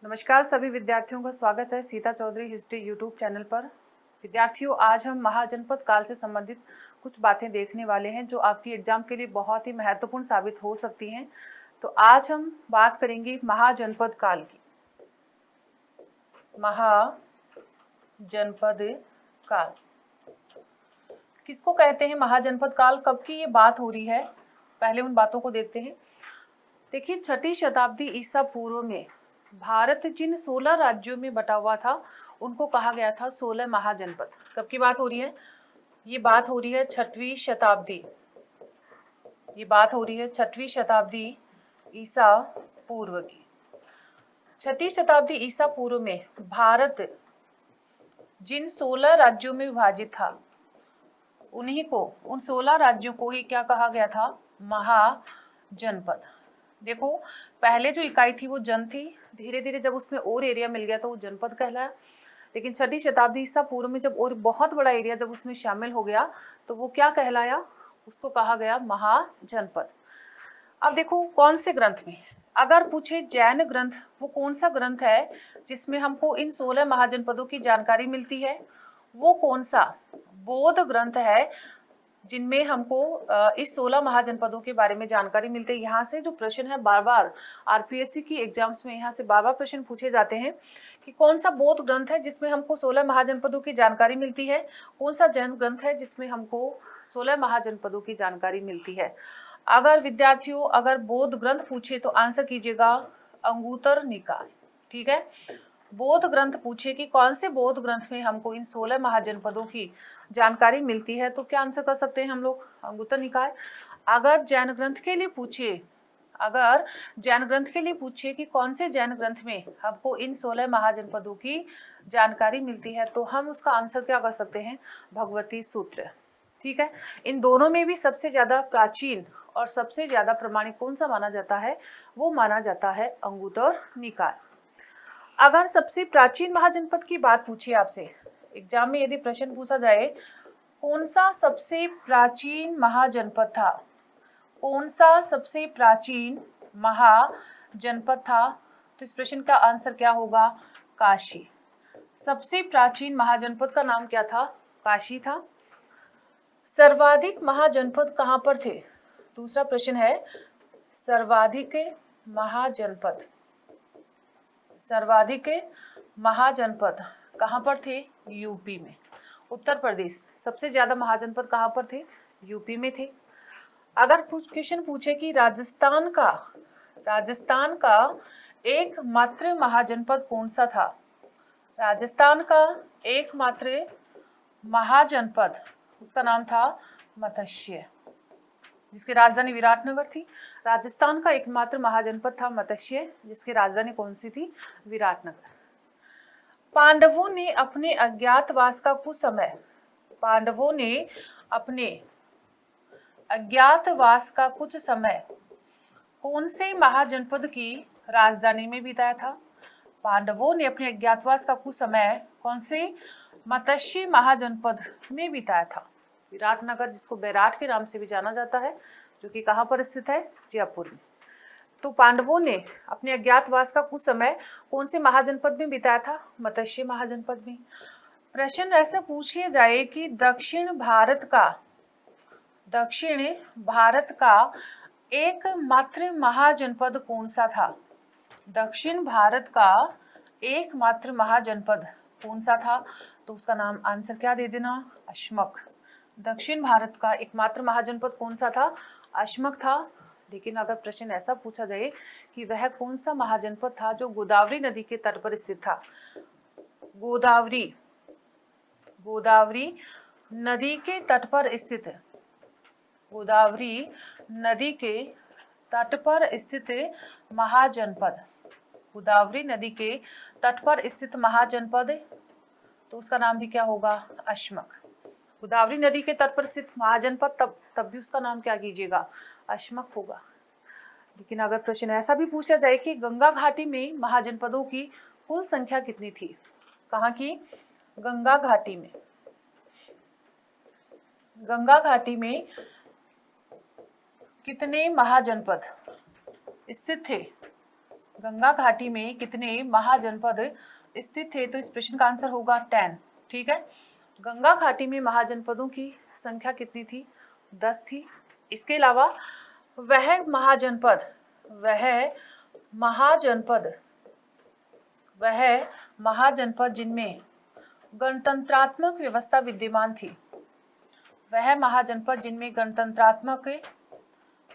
नमस्कार सभी विद्यार्थियों का स्वागत है Sita Chaudhary history YouTube channel पर। विद्यार्थियों, आज हम महाजनपद काल से संबंधित कुछ बातें देखने वाले हैं जो आपकी एग्जाम के लिए बहुत ही महत्वपूर्ण साबित हो सकती हैं। तो आज हम बात करेंगे महाजनपद काल की। महाजनपद काल किसको कहते हैं? महाजनपद काल कब की ये बात हो रही है, पहले उन बातों को देखते हैं। देखिए, 6ठी शताब्दी ईसा पूर्व में भारत जिन 16 राज्यों में बटा हुआ था उनको कहा गया था 16 महाजनपद। कब की बात हो रही है? ये बात हो रही है 6वीं शताब्दी। ये बात हो रही है 6वीं शताब्दी ईसा पूर्व की। 6ठी शताब्दी ईसा पूर्व में भारत जिन 16 राज्यों में विभाजित था उन्हीं को, उन 16 राज्यों को ही क्या कहा गया था? महाजनपद। देखो, पहले जो इकाई थी वो जन थी, धीरे धीरे जब उसमें और एरिया मिल गया तो वो जनपद कहलाया। लेकिन 6ठी शताब्दी ईसा पूर्व में जब और बहुत बड़ा एरिया जब उसमें शामिल हो गया तो वो क्या कहलाया? उसको कहा गया महाजनपद। अब देखो, कौन से ग्रंथ में, अगर पूछे जैन ग्रंथ, वो कौन सा ग्रंथ है जिसमें हमको इन 16 महाजनपदों की जानकारी मिलती है? वो कौन सा बौद्ध ग्रंथ है जिनमें हमको इस 16 महाजनपदों के बारे में जानकारी मिलती है? यहाँ से जो प्रश्न है, बार बार आरपीएससी की एग्जाम्स में यहाँ से बार बार प्रश्न पूछे जाते हैं कि कौन सा बौद्ध ग्रंथ है जिसमें हमको 16 महाजनपदों की जानकारी मिलती है, कौन सा जैन ग्रंथ है जिसमें हमको 16 महाजनपदों की जानकारी मिलती है। अगर विद्यार्थियों, अगर बौद्ध ग्रंथ पूछे तो आंसर कीजिएगा अंगुत्तर निकाय। ठीक है, बौद्ध ग्रंथ पूछे कि कौन से बौद्ध ग्रंथ में हमको इन 16 महाजनपदों की जानकारी मिलती है तो क्या आंसर कर सकते हैं हम लोग? अंगुत्तर निकाय। अगर जैन ग्रंथ के लिए पूछे, अगर जैन ग्रंथ के लिए पूछे कि कौन से जैन ग्रंथ में हमको इन 16 महाजनपदों की जानकारी मिलती है तो हम उसका आंसर क्या कर सकते हैं? भगवती सूत्र। ठीक है, इन दोनों में भी सबसे ज्यादा प्राचीन और सबसे ज्यादा प्रमाणिक कौन सा माना जाता है? वो माना जाता है अंगुत्तर निकाय। अगर सबसे प्राचीन महाजनपद की बात पूछिए आपसे एग्जाम में, यदि प्रश्न पूछा जाए कौन सा सबसे प्राचीन महाजनपद था, कौन सा सबसे प्राचीन महाजनपद था, तो इस प्रश्न का आंसर क्या होगा? काशी। सबसे प्राचीन महाजनपद का नाम क्या था? काशी था। सर्वाधिक महाजनपद कहाँ पर थे? दूसरा प्रश्न है, सर्वाधिक महाजनपद, सर्वाधिक महाजनपद कहाँ पर थे? यूपी में, उत्तर प्रदेश। सबसे ज्यादा महाजनपद कहाँ पर थे? यूपी में थे। अगर क्वेश्चन पूछे कि राजस्थान का एकमात्र महाजनपद कौन सा था? राजस्थान का एकमात्र महाजनपद, उसका नाम था मत्स्य, जिसकी राजधानी विराटनगर थी। राजस्थान का एकमात्र महाजनपद था मत्स्य, जिसकी राजधानी कौन सी थी? विराटनगर। पांडवों ने अपने अज्ञातवास का कुछ समय, पांडवों ने अपने अज्ञातवास का कुछ समय कौन से महाजनपद की राजधानी में बिताया था? पांडवों ने अपने अज्ञातवास का कुछ समय कौन से मत्स्य महाजनपद में बिताया था? विराटनगर, जिसको बैराट के नाम से भी जाना जाता है, जो कि कहाँ पर स्थित है? जयपुर में। तो पांडवों ने अपने अज्ञातवास का कुछ समय कौन से महाजनपद में बिताया था? मत्स्य महाजनपद में। प्रश्न ऐसा पूछ लिया जाए कि दक्षिण भारत का एकमात्र महाजनपद कौन सा था? दक्षिण भारत का एकमात्र महाजनपद कौन सा था? तो उसका नाम, आंसर क्या दे देना? अश्मक। दक्षिण भारत का एकमात्र महाजनपद कौन सा था? अश्मक था। लेकिन अगर प्रश्न ऐसा पूछा जाए कि वह कौन सा महाजनपद था जो गोदावरी नदी के तट पर स्थित था? गोदावरी नदी के तट पर स्थित, गोदावरी नदी के तट पर स्थित महाजनपद, गोदावरी नदी के तट पर स्थित महाजनपद, तो उसका नाम भी क्या होगा? अश्मक। गोदावरी नदी के तट पर स्थित महाजनपद, तब भी उसका नाम क्या कीजिएगा? अश्मक होगा। लेकिन अगर प्रश्न ऐसा भी पूछा जाए कि गंगा घाटी में महाजनपदों की कुल संख्या कितनी थी? कहाँ की? गंगा घाटी में। गंगा घाटी में कितने महाजनपद स्थित थे? गंगा घाटी में कितने महाजनपद स्थित थे? तो इस प्रश्न का आंसर होगा 10। ठीक है, गंगा घाटी में महाजनपदों की संख्या कितनी थी? 10 थी। इसके अलावा वह महाजनपद जिनमें गणतंत्रात्मक व्यवस्था विद्यमान थी, वह महाजनपद जिनमें गणतंत्रात्मक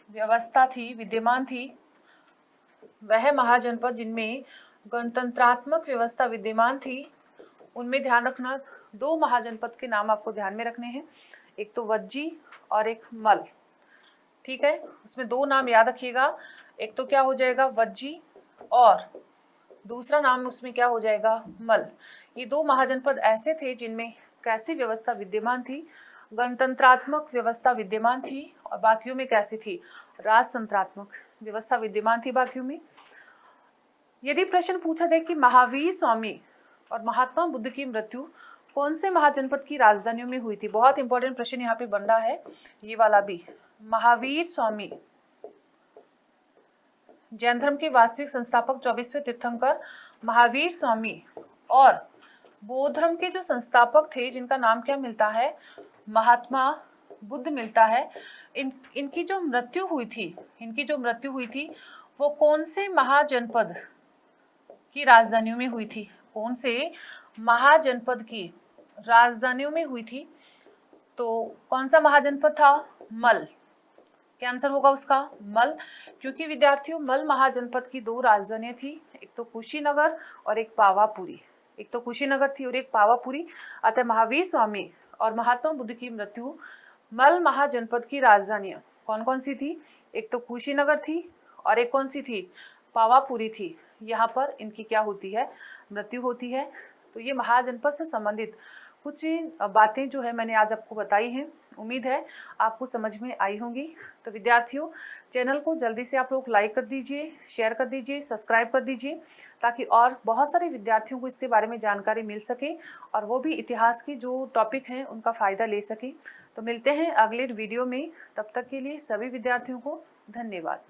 व्यवस्था थी विद्यमान थी, वह महाजनपद जिनमें गणतंत्रात्मक व्यवस्था विद्यमान थी, उनमें ध्यान रखना 2 महाजनपद के नाम आपको ध्यान में रखने हैं, एक तो वज्जी और एक मल। ठीक है, उसमें 2 नाम याद रखिएगा, एक तो क्या हो जाएगा वज्जी और दूसरा नाम उसमें क्या हो जाएगा मल। ये 2 महाजनपद ऐसे थे जिनमें कैसी व्यवस्था विद्यमान थी? गणतंत्रात्मक व्यवस्था विद्यमान थी, और बाकियों में कैसी थी? राजतंत्रात्मक व्यवस्था विद्यमान थी बाकियों में। यदि प्रश्न पूछा जाए कि महावीर स्वामी और महात्मा बुद्ध की मृत्यु कौन से महाजनपद की राजधानियों में हुई थी? बहुत इंपॉर्टेंट प्रश्न यहाँ पे बन रहा है ये वाला भी। महावीर स्वामी जैन धर्म के वास्तविक संस्थापक 24वें तीर्थंकर महावीर स्वामी और बौद्ध धर्म के जो संस्थापक थे जिनका नाम क्या मिलता है? महात्मा बुद्ध मिलता है। इनकी जो मृत्यु हुई थी वो कौन से महाजनपद की राजधानियों में हुई थी? कौन से महाजनपद की राजधानियों में हुई थी? तो कौन सा महाजनपद था? मल। क्या आंसर होगा उसका? मल। क्योंकि विद्यार्थियों मल महाजनपद की 2 राजधानियां थी, एक तो कुशीनगर और एक पावापुरी। एक तो कुशीनगर थी और एक पावापुरी। अतः महावीर स्वामी और महात्मा बुद्ध की मृत्यु मल महाजनपद की राजधानियां कौन कौन सी थी? एक तो कुशीनगर थी और एक कौन सी थी? पावापुरी थी। यहाँ पर इनकी क्या होती है? मृत्यु होती है। तो ये महाजनपद से संबंधित कुछ बातें जो है मैंने आज आपको बताई हैं। उम्मीद है आपको समझ में आई होंगी। तो विद्यार्थियों, चैनल को जल्दी से आप लोग लाइक कर दीजिए, शेयर कर दीजिए, सब्सक्राइब कर दीजिए, ताकि और बहुत सारे विद्यार्थियों को इसके बारे में जानकारी मिल सके और वो भी इतिहास के जो टॉपिक हैं उनका फ़ायदा ले सके। तो मिलते हैं अगले वीडियो में, तब तक के लिए सभी विद्यार्थियों को धन्यवाद।